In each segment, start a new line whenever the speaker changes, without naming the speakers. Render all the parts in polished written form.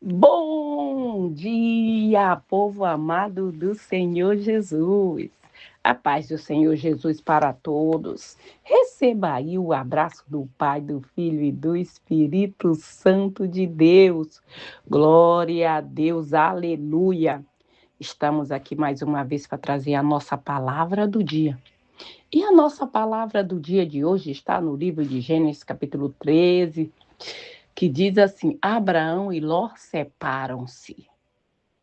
Bom dia, povo amado do Senhor Jesus. A paz do Senhor Jesus para todos. Receba aí o abraço do Pai, do Filho e do Espírito Santo de Deus. Glória a Deus, aleluia. Estamos aqui mais uma vez para trazer a nossa palavra do dia. E a nossa palavra do dia de hoje está no livro de Gênesis, capítulo 13, que diz assim: Abraão e Ló separam-se.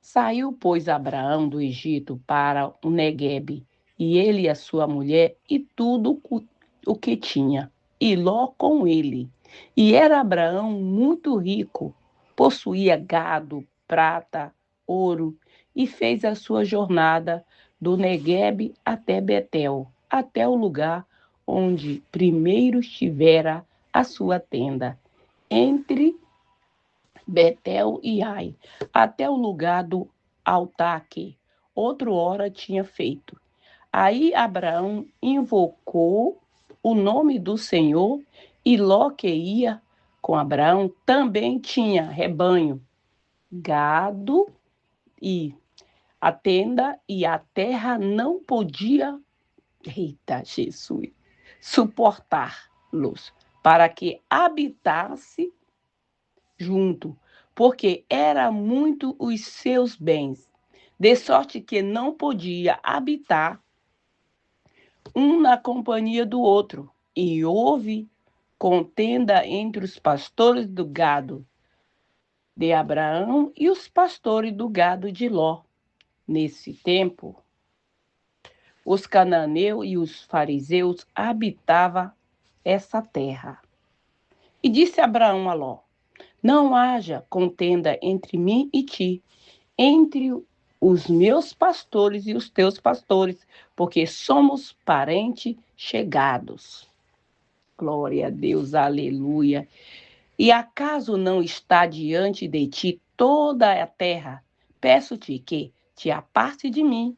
Saiu, pois, Abraão do Egito para o Neguebe, e ele e a sua mulher e tudo o que tinha, e Ló com ele. E era Abraão muito rico, possuía gado, prata, ouro, e fez a sua jornada do Neguebe até Betel, até o lugar onde primeiro estivera a sua tenda, entre Betel e Ai, até o lugar do altar que outro hora tinha feito. Aí Abraão invocou o nome do Senhor, e Ló, que ia com Abraão, também tinha rebanho, gado, e a tenda e a terra não podia, eita Jesus, suportá-los, para que habitasse junto, porque era muito os seus bens, de sorte que não podia habitar um na companhia do outro. E houve contenda entre os pastores do gado de Abraão e os pastores do gado de Ló. Nesse tempo, os cananeus e os fariseus habitavam essa terra. E disse Abraão a Ló: Não haja contenda entre mim e ti, entre os meus pastores e os teus pastores, porque somos parentes chegados. Glória a Deus, aleluia. E acaso não está diante de ti toda a terra? Peço-te que te aparte de mim.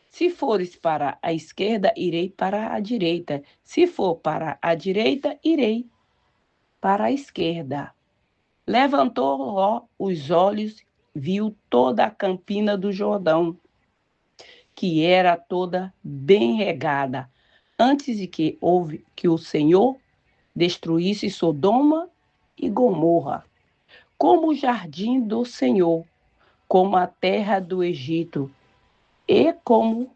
Se fores para a esquerda, irei para a direita. Se for para a direita, irei para a esquerda. Levantou Ló os olhos, viu toda a campina do Jordão, que era toda bem regada, antes de que houve que o Senhor destruísse Sodoma e Gomorra, como o jardim do Senhor, como a terra do Egito, e como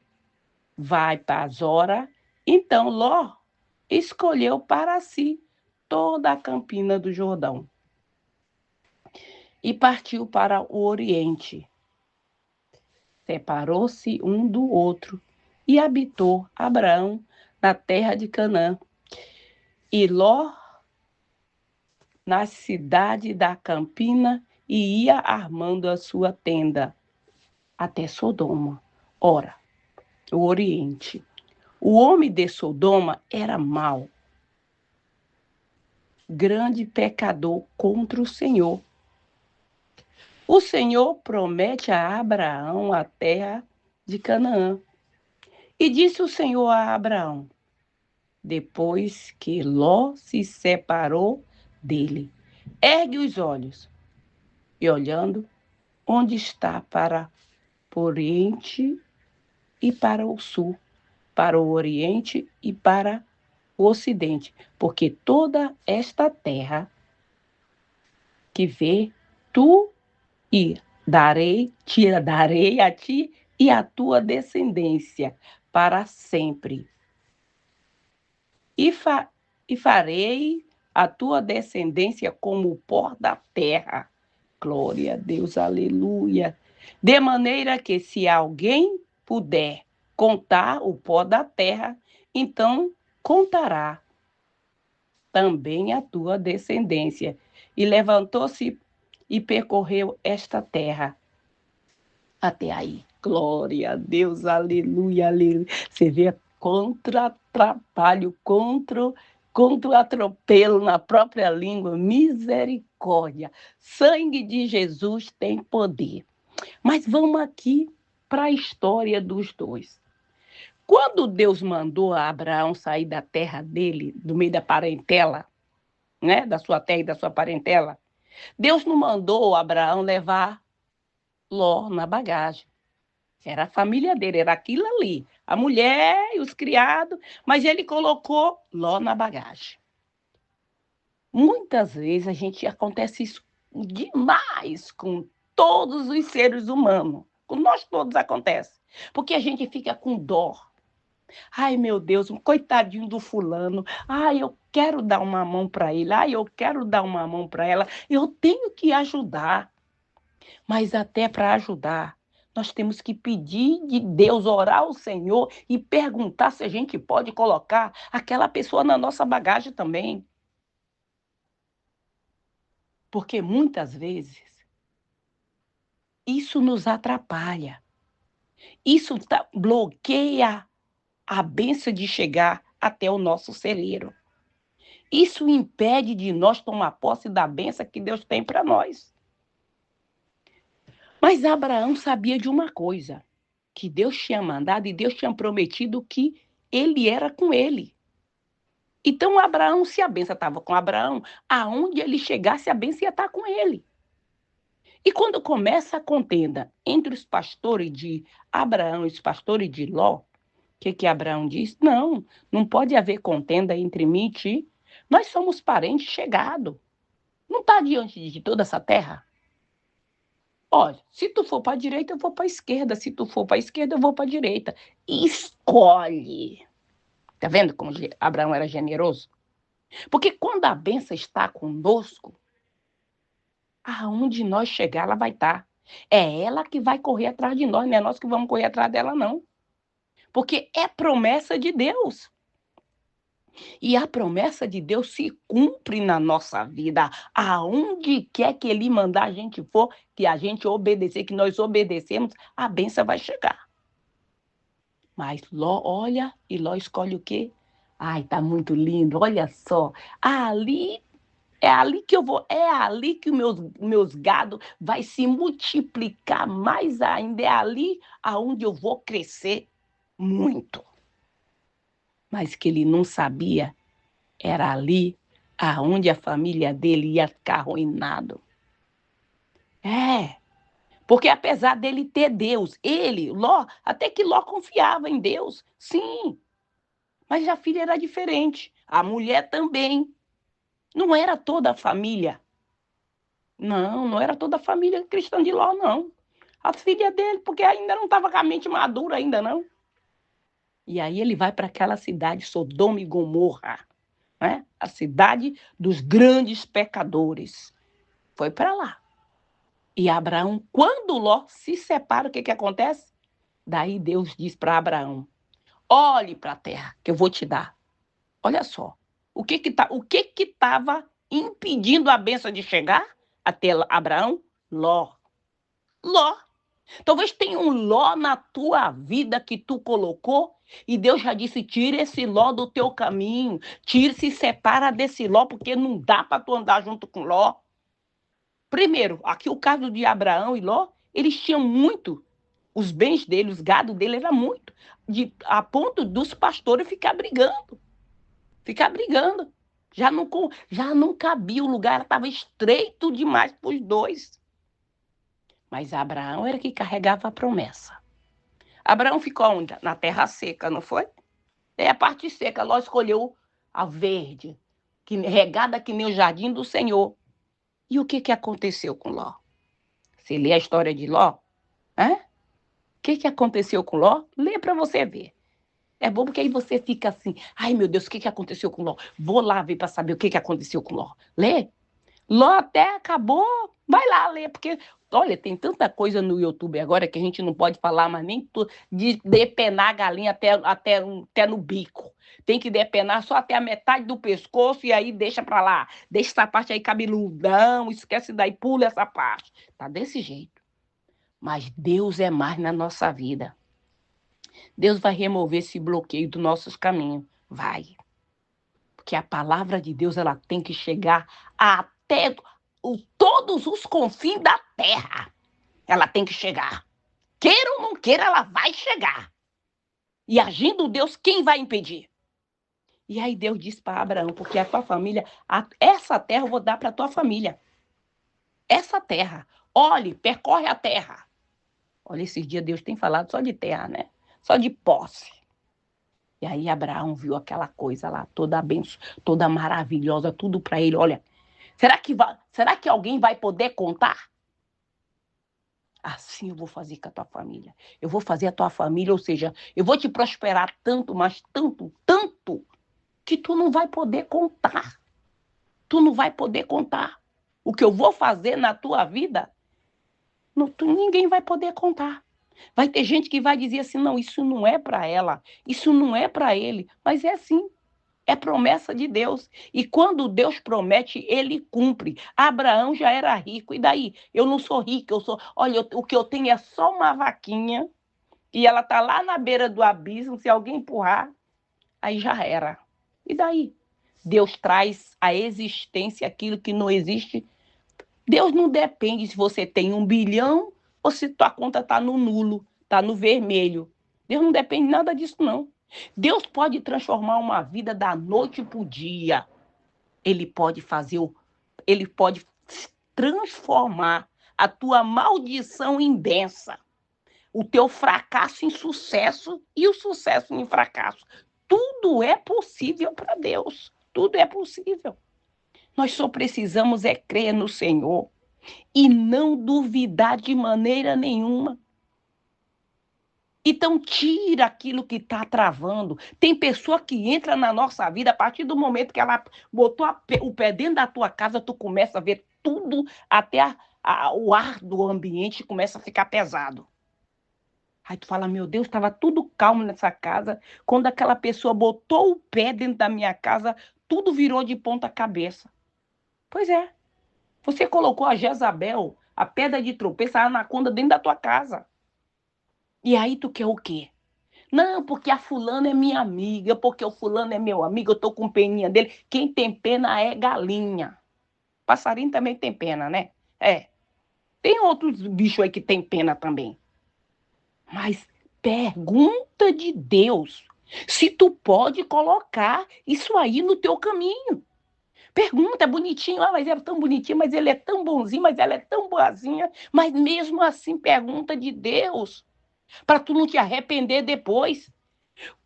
vai para Zora. Então Ló escolheu para si toda a campina do Jordão e partiu para o Oriente. Separou-se um do outro e habitou Abraão na terra de Canaã, e Ló na cidade da campina, e ia armando a sua tenda até Sodoma. Ora, o Oriente. O homem de Sodoma era mau, grande pecador contra o Senhor. O Senhor promete a Abraão a terra de Canaã. E disse o Senhor a Abraão: depois que Ló se separou dele, ergue os olhos e olhando onde está para o oriente e para o sul, para o oriente e para o ocidente, porque toda esta terra que vê tu e darei a ti e a tua descendência para sempre. E, e farei a tua descendência como o pó da terra. Glória a Deus, aleluia. De maneira que, se alguém puder contar o pó da terra, então contará também a tua descendência. E levantou-se e percorreu esta terra até aí. Glória a Deus, aleluia, aleluia. Você vê contra atrapalho, contra o atropelo na própria língua, misericórdia. Sangue de Jesus tem poder. Mas vamos aqui para a história dos dois. Quando Deus mandou a Abraão sair da terra dele, do meio da parentela, né, da sua terra e da sua parentela, Deus não mandou Abraão levar Ló na bagagem. Era a família dele, era aquilo ali. A mulher e os criados, mas ele colocou Ló na bagagem. Muitas vezes acontece isso demais com todos os seres humanos. Com nós todos acontece. Porque a gente fica com dó. Ai, meu Deus, um coitadinho do fulano. Ai, eu quero dar uma mão para ele. Ai, eu quero dar uma mão para ela. Eu tenho que ajudar. Mas até para ajudar, nós temos que pedir de Deus, orar ao Senhor e perguntar se a gente pode colocar aquela pessoa na nossa bagagem também. Porque muitas vezes isso nos atrapalha. Isso bloqueia a bênção de chegar até o nosso celeiro. Isso impede de nós tomar posse da bênção que Deus tem para nós. Mas Abraão sabia de uma coisa, que Deus tinha mandado e Deus tinha prometido que ele era com ele. Então Abraão, se a bênção estava com Abraão, aonde ele chegasse, a bênção ia estar com ele. E quando começa a contenda entre os pastores de Abraão e os pastores de Ló, o que Abraão diz? Não, não pode haver contenda entre mim e ti. Nós somos parentes chegados. Não está diante de toda essa terra? Olha, se tu for para a direita, eu vou para a esquerda. Se tu for para a esquerda, eu vou para a direita. Escolhe. Tá vendo como Abraão era generoso? Porque quando a bênção está conosco, aonde nós chegar, ela vai estar. É ela que vai correr atrás de nós, não é nós que vamos correr atrás dela, não. Porque é promessa de Deus. E a promessa de Deus se cumpre na nossa vida. Aonde quer que Ele mandar a gente for, que a gente obedecer, que nós obedecemos, a bênção vai chegar. Mas Ló olha e Ló escolhe o quê? Ai, tá muito lindo, olha só. Ali é ali que eu vou, é ali que os meus gado vai se multiplicar mais ainda, é ali aonde eu vou crescer muito. Mas que ele não sabia, era ali aonde a família dele ia ficar arruinado. É, porque apesar dele ter Deus, Ló, até que Ló confiava em Deus, sim, mas a filha era diferente, a mulher também. Não era toda a família. Não, não era toda a família cristã de Ló, não. As filhas dele, porque ainda não estava com a mente madura ainda, não. E aí ele vai para aquela cidade, Sodoma e Gomorra, né? A cidade dos grandes pecadores. Foi para lá. E Abraão, quando Ló se separa, o que acontece? Daí Deus diz para Abraão, olhe para a terra que eu vou te dar. Olha só, o que estava impedindo a bênção de chegar até Abraão? Ló. Ló. Talvez tenha um Ló na tua vida que tu colocou e Deus já disse, tira esse Ló do teu caminho, se separa desse Ló, porque não dá para tu andar junto com Ló. Primeiro, aqui o caso de Abraão e Ló, eles tinham muito, os bens dele, os gados dele era muito, a ponto dos pastores ficar brigando. Já não cabia, o lugar estava estreito demais para os dois. Mas Abraão era que carregava a promessa. Abraão ficou onde? Na terra seca, não foi? É a parte seca, Ló escolheu a verde, regada que nem o jardim do Senhor. E o que aconteceu com Ló? Você lê a história de Ló? O que aconteceu com Ló? Lê para você ver. É bom porque aí você fica assim, ai meu Deus, o que aconteceu com Ló? Vou lá ver para saber o que aconteceu com Ló. Lê. Ló até acabou, vai lá ler, porque, olha, tem tanta coisa no YouTube agora que a gente não pode falar mais nem de depenar a galinha até no bico. Tem que depenar só até a metade do pescoço e aí deixa pra lá. Deixa essa parte aí cabeludão, esquece daí, pula essa parte. Tá desse jeito. Mas Deus é mais na nossa vida. Deus vai remover esse bloqueio dos nossos caminhos. Vai. Porque a palavra de Deus, ela tem que chegar até todos os confins da terra. Ela tem que chegar. Queira ou não queira, ela vai chegar. E agindo Deus, quem vai impedir? E aí Deus disse para Abraão, porque a tua família, essa terra eu vou dar para a tua família. essa terra. Olhe, percorre a terra. Olha, esses dias Deus tem falado só de terra, né? Só de posse. E aí Abraão viu aquela coisa lá, toda toda maravilhosa, tudo para ele. Olha, será que alguém vai poder contar? Assim eu vou fazer com a tua família. Eu vou fazer a tua família, ou seja, eu vou te prosperar tanto, mas tanto, tanto, que tu não vai poder contar. Tu não vai poder contar. O que eu vou fazer na tua vida, ninguém vai poder contar. Vai ter gente que vai dizer assim, não, isso não é para ela, isso não é para ele. Mas é assim, é promessa de Deus. E quando Deus promete, ele cumpre. Abraão já era rico, e daí? Eu não sou rico, olha, o que eu tenho é só uma vaquinha, e ela está lá na beira do abismo, se alguém empurrar, aí já era. E daí? Deus traz à existência aquilo que não existe. Deus não depende se você tem 1 bilhão ou se tua conta está no nulo, está no vermelho. Deus não depende nada disso, não. Deus pode transformar uma vida da noite para o dia. Ele pode transformar a tua maldição em bênção, o teu fracasso em sucesso e o sucesso em fracasso. Tudo é possível para Deus. Tudo é possível. Nós só precisamos é crer no Senhor e não duvidar de maneira nenhuma. Então, tira aquilo que está travando. Tem pessoa que entra na nossa vida, a partir do momento que ela botou o pé dentro da tua casa, tu começa a ver tudo, até o ar do ambiente começa a ficar pesado. Aí tu fala, meu Deus, estava tudo calmo nessa casa. Quando aquela pessoa botou o pé dentro da minha casa, tudo virou de ponta cabeça. Pois é. Você colocou a Jezabel, a pedra de tropeço, a anaconda dentro da tua casa. E aí tu quer o quê? Não, porque a fulana é minha amiga, porque o fulano é meu amigo, eu tô com peninha dele. Quem tem pena é galinha. Passarinho também tem pena, né? É. Tem outros bichos aí que tem pena também. Mas pergunta de Deus se tu pode colocar isso aí no teu caminho. Pergunta, é bonitinho, mas é tão bonitinho, mas ele é tão bonzinho, mas ela é tão boazinha. Mas mesmo assim, pergunta de Deus, para tu não te arrepender depois.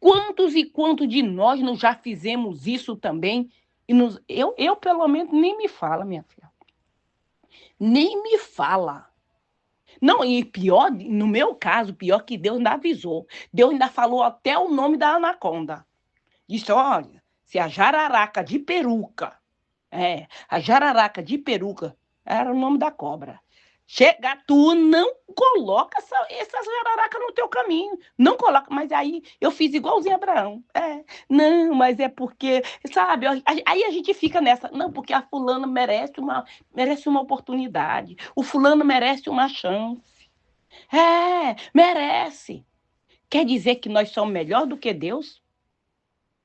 Quantos e quantos de nós não já fizemos isso também? Eu, pelo menos, nem me fala, minha filha. Nem me fala. Não, e pior, no meu caso, pior que Deus ainda avisou. Deus ainda falou até o nome da anaconda. Disse, olha, se a jararaca de peruca, a jararaca de peruca, era o nome da cobra. Chega, tu não coloca essa jararaca no teu caminho. Não coloca, mas aí eu fiz igualzinho a Abraão. Não, mas é porque, sabe, aí a gente fica nessa. Não, porque a fulana merece uma oportunidade. O fulano merece uma chance. Merece. Quer dizer que nós somos melhor do que Deus?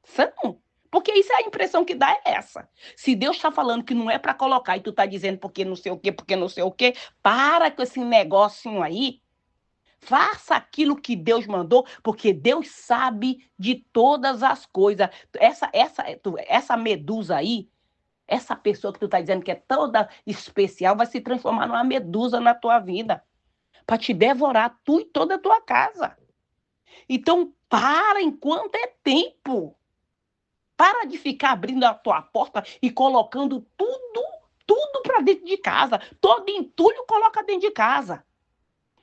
São. Porque isso é a impressão que dá é essa. Se Deus está falando que não é para colocar e tu está dizendo porque não sei o quê, porque não sei o quê, para com esse negocinho aí. Faça aquilo que Deus mandou, porque Deus sabe de todas as coisas. Essa medusa aí, essa pessoa que tu está dizendo que é toda especial, vai se transformar numa medusa na tua vida, para te devorar tu e toda a tua casa. Então, para enquanto é tempo. Para de ficar abrindo a tua porta e colocando tudo para dentro de casa. Todo entulho coloca dentro de casa.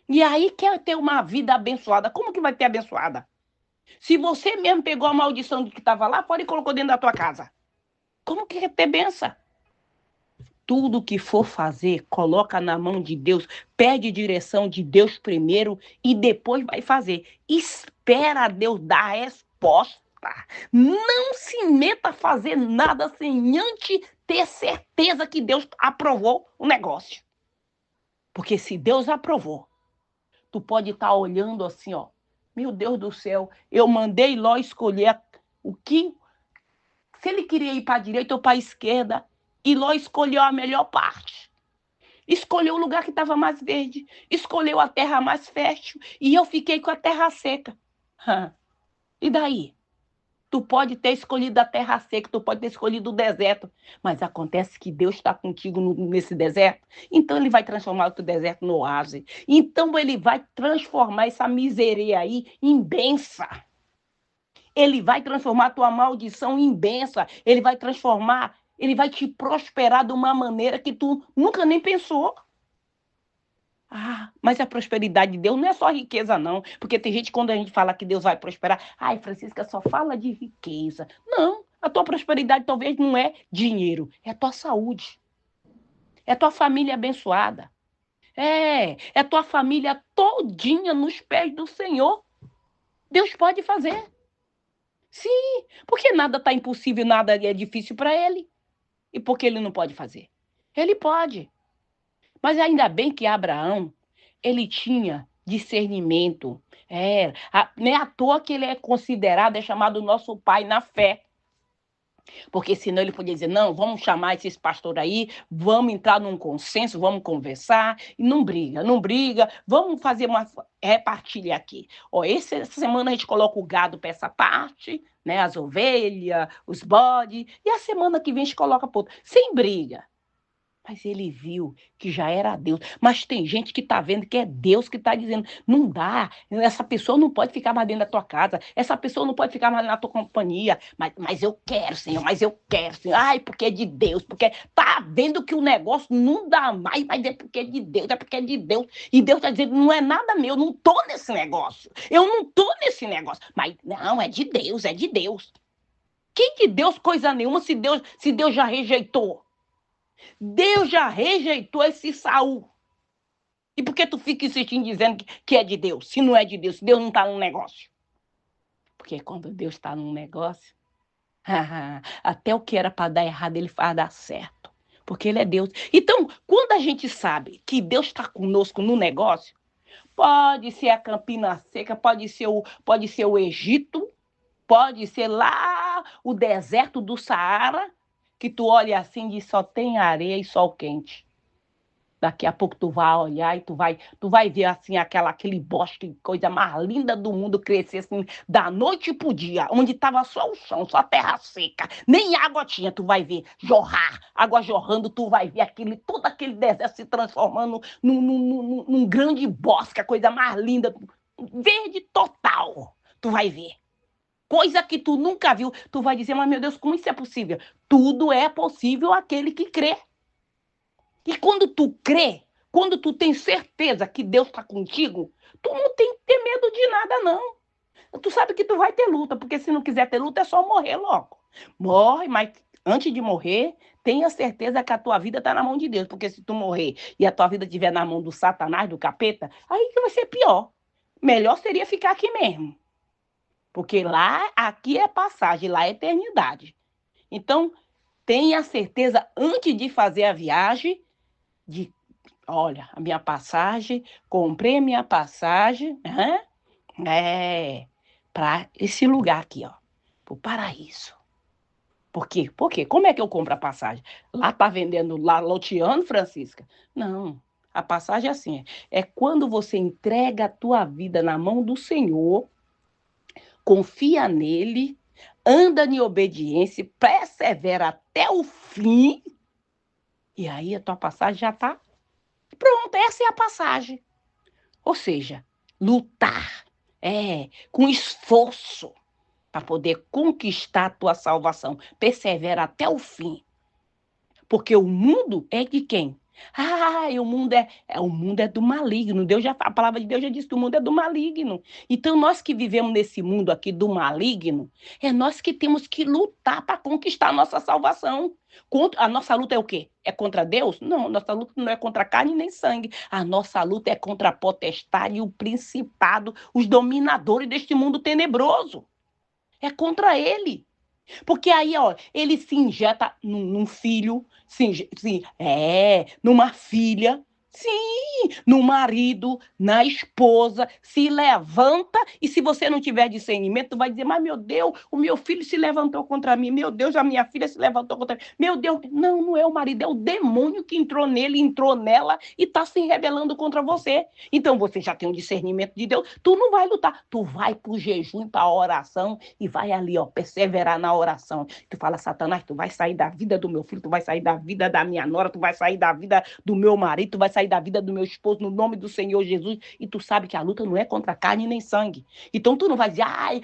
E aí quer ter uma vida abençoada. Como que vai ter abençoada? Se você mesmo pegou a maldição de que estava lá fora e colocou dentro da tua casa. Como que quer ter benção? Tudo que for fazer, coloca na mão de Deus. Pede direção de Deus primeiro e depois vai fazer. Espera Deus dar a resposta. Não se meta a fazer nada sem antes ter certeza que Deus aprovou o negócio. Porque se Deus aprovou, tu pode estar olhando assim, ó. Meu Deus do céu, eu mandei Ló escolher o que... Se ele queria ir para a direita ou para a esquerda, e Ló escolheu a melhor parte. Escolheu o lugar que estava mais verde. Escolheu a terra mais fértil. E eu fiquei com a terra seca. E daí? Tu pode ter escolhido a terra seca, tu pode ter escolhido o deserto, mas acontece que Deus está contigo nesse deserto, então ele vai transformar o teu deserto no oásis. Então ele vai transformar essa miséria aí em bênção. Ele vai transformar a tua maldição em bênção. Ele vai transformar, ele vai te prosperar de uma maneira que tu nunca nem pensou. Ah, mas a prosperidade de Deus não é só riqueza, não. Porque tem gente, quando a gente fala que Deus vai prosperar, ai, Francisca, só fala de riqueza. Não, a tua prosperidade talvez não é dinheiro, é a tua saúde. É a tua família abençoada. É a tua família todinha nos pés do Senhor. Deus pode fazer. Sim, porque nada está impossível, nada é difícil para ele. E por que ele não pode fazer? Ele pode. Mas ainda bem que Abraão, ele tinha discernimento. Não é à toa que ele é considerado, é chamado nosso pai na fé. Porque senão ele podia dizer, não, vamos chamar esses pastores aí, vamos entrar num consenso, vamos conversar, e não briga, não briga, vamos fazer uma repartilha aqui. Essa semana a gente coloca o gado para essa parte, né, as ovelhas, os bodes, e a semana que vem a gente coloca para outra, sem briga. Mas ele viu que já era Deus. Mas tem gente que está vendo que é Deus que está dizendo, não dá, essa pessoa não pode ficar mais dentro da tua casa, essa pessoa não pode ficar mais na tua companhia. Mas eu quero, Senhor, mas eu quero, Senhor. Ai, porque é de Deus, porque tá vendo que o negócio não dá mais, mas é porque é de Deus, é porque é de Deus. E Deus está dizendo, não é nada meu, não tô nesse negócio. Eu não tô nesse negócio. Mas não, é de Deus, é de Deus. Que de Deus coisa nenhuma se Deus já rejeitou? Deus já rejeitou esse Saul. E por que tu fica insistindo dizendo que é de Deus? Se não é de Deus, se Deus não está num negócio. Porque quando Deus está num negócio, até o que era para dar errado, ele faz dar certo. Porque ele é Deus. Então, quando a gente sabe que Deus está conosco no negócio, pode ser a Campina Seca, pode ser o Egito, pode ser lá o deserto do Saara, que tu olha assim e só tem areia e sol quente. Daqui a pouco tu vai olhar e tu vai ver assim aquele bosque, coisa mais linda do mundo, crescer assim da noite pro dia, onde tava só o chão, só a terra seca, nem água tinha, tu vai ver jorrar, água jorrando, tu vai ver todo aquele deserto se transformando num grande bosque, a coisa mais linda, verde total, tu vai ver. Coisa que tu nunca viu, tu vai dizer, mas meu Deus, como isso é possível? Tudo é possível àquele que crê. E quando tu crê, quando tu tem certeza que Deus está contigo, tu não tem que ter medo de nada, não. Tu sabe que tu vai ter luta, porque se não quiser ter luta, é só morrer logo. Morre, mas antes de morrer, tenha certeza que a tua vida está na mão de Deus, porque se tu morrer e a tua vida estiver na mão do Satanás, do capeta, aí que vai ser pior. Melhor seria ficar aqui mesmo. Porque aqui é passagem, lá é eternidade. Então, tenha certeza, antes de fazer a viagem, olha, a minha passagem, comprei a minha passagem, para esse lugar aqui, ó, pro paraíso. Por quê? Por quê? Como é que eu compro a passagem? Lá tá vendendo, lá loteando, Francisca? Não, a passagem é assim, é quando você entrega a tua vida na mão do Senhor, confia nele, anda em obediência, persevera até o fim, e aí a tua passagem já tá pronto, essa é a passagem. Ou seja, lutar, com esforço, para poder conquistar a tua salvação. Persevera até o fim. Porque o mundo é de quem? O mundo é do maligno. A palavra de Deus já disse que o mundo é do maligno. Então, nós que vivemos nesse mundo aqui do maligno, é nós que temos que lutar para conquistar a nossa salvação. A nossa luta é o quê? É contra Deus? Não, nossa luta não é contra carne nem sangue. A nossa luta é contra a potestade, o principado, os dominadores deste mundo tenebroso. É contra ele. Porque aí, ó, ele se injeta num filho, numa filha, Sim, no marido, na esposa, se levanta, e se você não tiver discernimento, tu vai dizer, mas meu Deus, o meu filho se levantou contra mim, meu Deus, a minha filha se levantou contra mim, meu Deus, não, não é o marido, é o demônio que entrou nele, entrou nela e está se rebelando contra você. Então você já tem um discernimento de Deus, tu não vai lutar, tu vai para o jejum, para a oração e vai ali, ó, perseverar na oração. Tu fala, Satanás, tu vai sair da vida do meu filho, tu vai sair da vida da minha nora, tu vai sair da vida do meu marido, tu vai sair da vida do meu esposo, no nome do Senhor Jesus, e tu sabe que a luta não é contra carne nem sangue. Então tu não vai dizer, ai,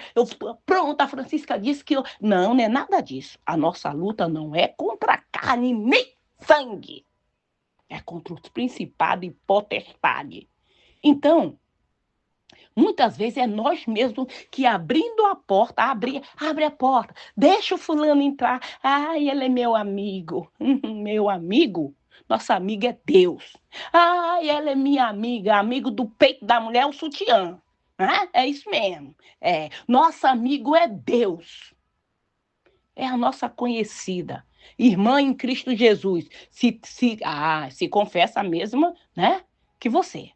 pronto, a Francisca disse que eu... Não, não é nada disso. A nossa luta não é contra carne nem sangue. É contra os principados e potestades. Então, muitas vezes é nós mesmos que abrindo a porta, abre a porta, deixa o fulano entrar. Ai, ele é meu amigo. Meu amigo? Nossa amiga é Deus. Ai, ela é minha amiga, amigo do peito da mulher, é o sutiã. É isso mesmo. Nosso amigo é Deus. É a nossa conhecida. Irmã em Cristo Jesus. Se confessa a mesma, né, que você.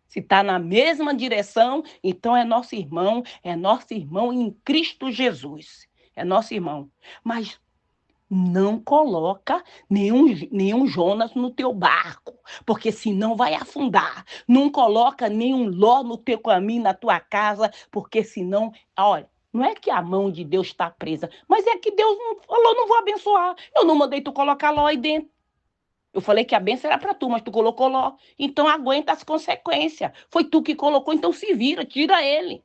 Se está na mesma direção, então é nosso irmão em Cristo Jesus. É nosso irmão. Mas não coloca nenhum Jonas no teu barco, porque senão vai afundar. Não coloca nenhum Ló no teu caminho, na tua casa, porque senão, olha, não é que a mão de Deus está presa, mas é que Deus não falou, não vou abençoar. Eu não mandei tu colocar Ló aí dentro. Eu falei que a bênção era para tu, mas tu colocou Ló. Então aguenta as consequências. Foi tu que colocou, então se vira, tira ele.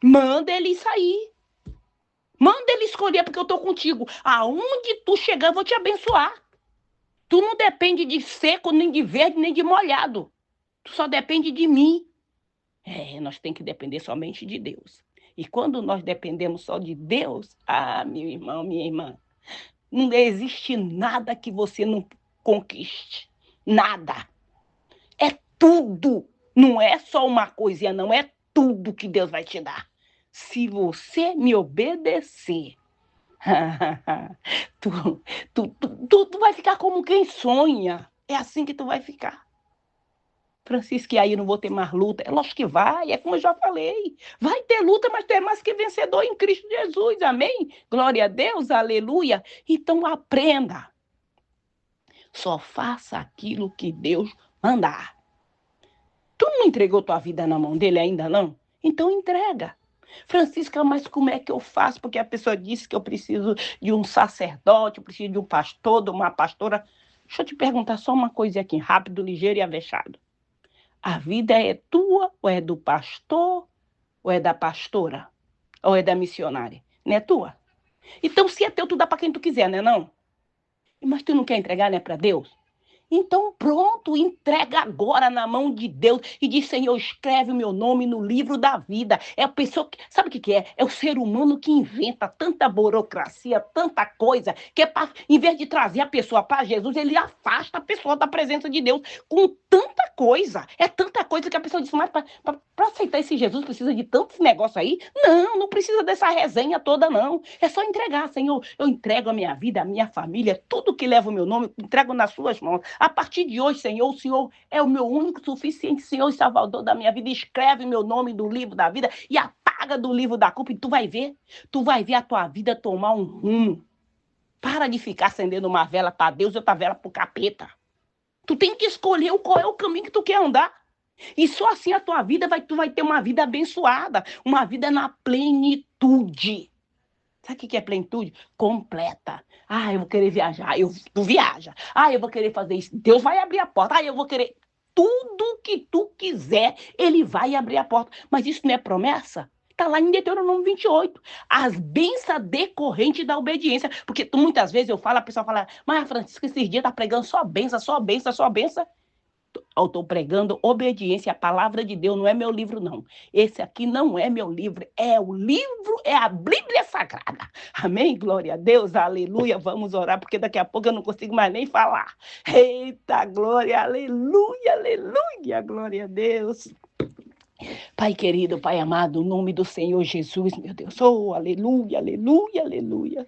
Manda ele sair. Manda ele escolher, porque eu estou contigo. Aonde tu chegar, eu vou te abençoar. Tu não depende de seco, nem de verde, nem de molhado. Tu só depende de mim. Nós temos que depender somente de Deus. E quando nós dependemos só de Deus, meu irmão, minha irmã, não existe nada que você não conquiste. Nada. É tudo. Não é só uma coisinha, não. É tudo que Deus vai te dar. Se você me obedecer, tu vai ficar como quem sonha. É assim que tu vai ficar. Francisco, e aí eu não vou ter mais luta? É lógico que vai, é como eu já falei. Vai ter luta, mas tu é mais que vencedor em Cristo Jesus, amém? Glória a Deus, aleluia. Então aprenda. Só faça aquilo que Deus mandar. Tu não entregou tua vida na mão dele ainda não? Então entrega. Francisca, mas como é que eu faço? Porque a pessoa disse que eu preciso de um sacerdote, eu preciso de um pastor, de uma pastora. Deixa eu te perguntar só uma coisa aqui, rápido, ligeiro e avexado. A vida é tua, ou é do pastor, ou é da pastora, ou é da missionária? Não é tua? Então, se é teu, tu dá para quem tu quiser, né não? Mas tu não quer entregar, né, para Deus? Então pronto, entrega agora na mão de Deus e diz, Senhor, escreve o meu nome no livro da vida. É a pessoa que, sabe o que é? É o ser humano que inventa tanta burocracia, tanta coisa, que é pra, em vez de trazer a pessoa para Jesus, ele afasta a pessoa da presença de Deus com tanta coisa. É tanta coisa que a pessoa diz, mas para aceitar esse Jesus precisa de tantos negócios aí? Não, não precisa dessa resenha toda não. É só entregar, Senhor, eu entrego a minha vida, a minha família, tudo que leva o meu nome, entrego nas suas mãos. A partir de hoje, Senhor, o Senhor é o meu único suficiente Senhor e Salvador da minha vida. Escreve meu nome do livro da vida e apaga do livro da culpa e tu vai ver a tua vida tomar um rumo. Para de ficar acendendo uma vela para Deus e outra vela para o capeta. Tu tem que escolher qual é o caminho que tu quer andar. E só assim a tua vida tu vai ter uma vida abençoada, uma vida na plenitude. Sabe o que é plenitude? Completa. Eu vou querer viajar. Tu viaja. Eu vou querer fazer isso. Deus vai abrir a porta. Eu vou querer tudo que tu quiser. Ele vai abrir a porta. Mas isso não é promessa? Está lá em Deuteronômio 28. As bênçãos decorrentes da obediência. Porque muitas vezes eu falo, a pessoa fala, mas Francisco, esses dias está pregando só bênção, só bênção, só bênção. Eu estou pregando obediência à palavra de Deus, não é meu livro, não. Esse aqui não é meu livro, é o livro, é a Bíblia Sagrada. Amém? Glória a Deus, aleluia. Vamos orar, porque daqui a pouco eu não consigo mais nem falar. Eita, glória, aleluia, aleluia, glória a Deus. Pai querido, Pai amado, no nome do Senhor Jesus, meu Deus, oh, aleluia, aleluia, aleluia.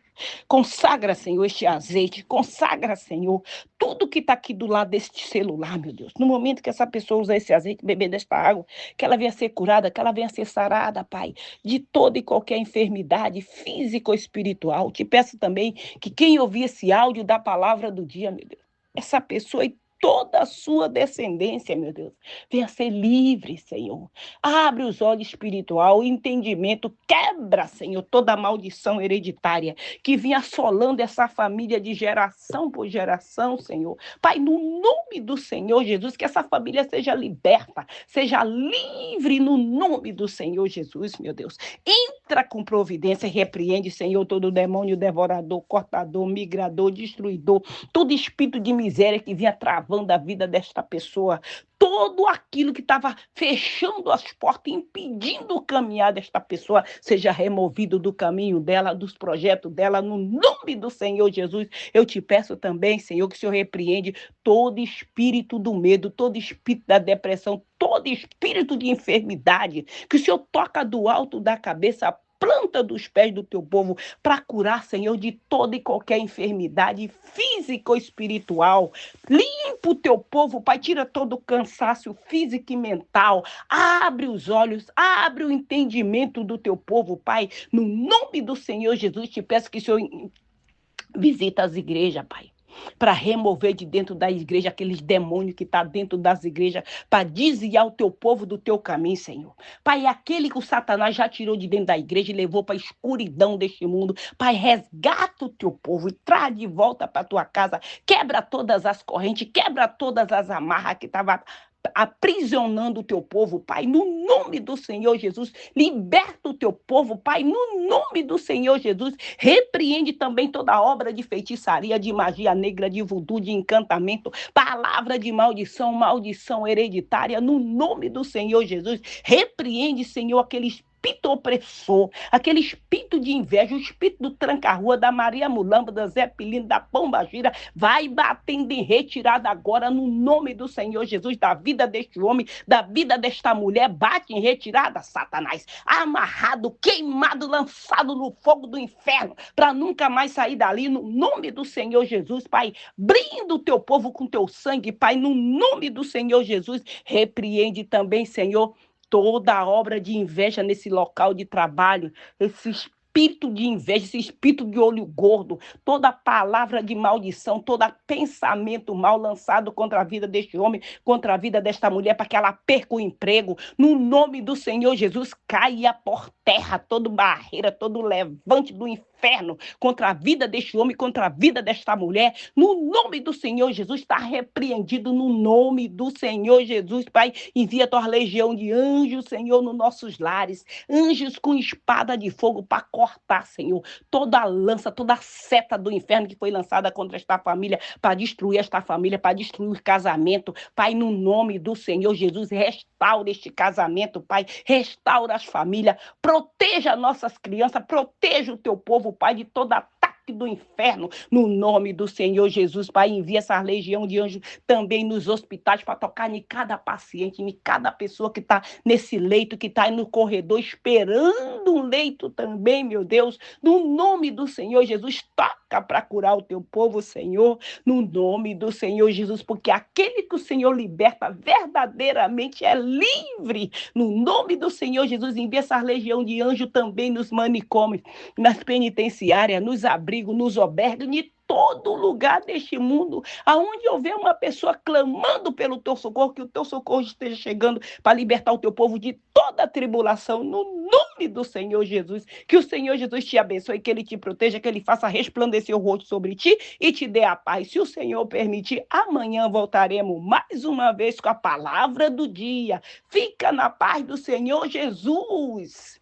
Consagra, Senhor, este azeite, consagra, Senhor, tudo que está aqui do lado deste celular, meu Deus. No momento que essa pessoa usar esse azeite, beber desta água, que ela venha ser curada, que ela venha ser sarada, Pai, de toda e qualquer enfermidade física ou espiritual. Te peço também que quem ouvir esse áudio da palavra do dia, meu Deus, essa pessoa e toda a sua descendência, meu Deus, venha ser livre, Senhor. Abre os olhos espiritual, o entendimento, quebra, Senhor, toda a maldição hereditária que vinha assolando essa família de geração por geração, Senhor. Pai, no nome do Senhor Jesus, que essa família seja liberta, seja livre no nome do Senhor Jesus, meu Deus. Entra com providência e repreende, Senhor, todo demônio devorador, cortador, migrador, destruidor, todo espírito de miséria que vinha travando a vida desta pessoa, todo aquilo que estava fechando as portas, impedindo o caminhar desta pessoa, seja removido do caminho dela, dos projetos dela, no nome do Senhor Jesus. Eu te peço também, Senhor, que o Senhor repreende todo espírito do medo, todo espírito da depressão, todo espírito de enfermidade, que o Senhor toca do alto da cabeça, planta dos pés do teu povo para curar, Senhor, de toda e qualquer enfermidade física ou espiritual. Limpa o teu povo, Pai, tira todo o cansaço físico e mental. Abre os olhos, abre o entendimento do teu povo, Pai. No nome do Senhor Jesus, te peço que o Senhor visita as igrejas, Pai, para remover de dentro da igreja aqueles demônios que estão dentro das igrejas, para desviar o teu povo do teu caminho, Senhor. Pai, aquele que o Satanás já tirou de dentro da igreja e levou para a escuridão deste mundo, Pai, resgata o teu povo e traz de volta para a tua casa, quebra todas as correntes, quebra todas as amarras que estavam aprisionando o teu povo, Pai, no nome do Senhor Jesus. Liberta o teu povo, Pai, no nome do Senhor Jesus. Repreende também toda obra de feitiçaria, de magia negra, de voodoo, de encantamento, palavra de maldição, maldição hereditária, no nome do Senhor Jesus. Repreende, Senhor, aquele espírito opressor, aquele espírito de inveja, o espírito do tranca-rua, da Maria Mulamba, da Zé Pilino, da Pomba Gira, vai batendo em retirada agora no nome do Senhor Jesus, da vida deste homem, da vida desta mulher, bate em retirada, Satanás, amarrado, queimado, lançado no fogo do inferno, para nunca mais sair dali, no nome do Senhor Jesus, Pai, brinda o teu povo com teu sangue, Pai, no nome do Senhor Jesus, repreende também, Senhor, toda a obra de inveja nesse local de trabalho, esse espírito de inveja, esse espírito de olho gordo, toda palavra de maldição, todo pensamento mal lançado contra a vida deste homem, contra a vida desta mulher, para que ela perca o emprego, no nome do Senhor Jesus, caia por terra toda barreira, todo levante do inferno contra a vida deste homem, contra a vida desta mulher, no nome do Senhor Jesus, está repreendido no nome do Senhor Jesus, Pai, envia tua legião de anjos, Senhor, nos nossos lares, anjos com espada de fogo para cortar, Senhor, toda a lança, toda a seta do inferno que foi lançada contra esta família, para destruir esta família, para destruir o casamento, Pai, no nome do Senhor Jesus, restaura este casamento, Pai, restaura as famílias, proteja nossas crianças, proteja o teu povo, Pai, de toda ataque do inferno, no nome do Senhor Jesus, Pai, envia essa legião de anjos também nos hospitais para tocar em cada paciente, em cada pessoa que está nesse leito, que está aí no corredor esperando um leito também, meu Deus, no nome do Senhor Jesus, toca para curar o teu povo, Senhor, no nome do Senhor Jesus, porque aquele que o Senhor liberta verdadeiramente é livre, no nome do Senhor Jesus, envia essa legião de anjos também nos manicômios, nas penitenciárias, nos abrigos, nos albergues, em todo lugar deste mundo, aonde houver uma pessoa clamando pelo teu socorro, que o teu socorro esteja chegando para libertar o teu povo de toda a tribulação, no nome do Senhor Jesus, que o Senhor Jesus te abençoe, que ele te proteja, que ele faça resplandecer o rosto sobre ti e te dê a paz. Se o Senhor permitir, amanhã voltaremos mais uma vez com a palavra do dia. Fica na paz do Senhor Jesus.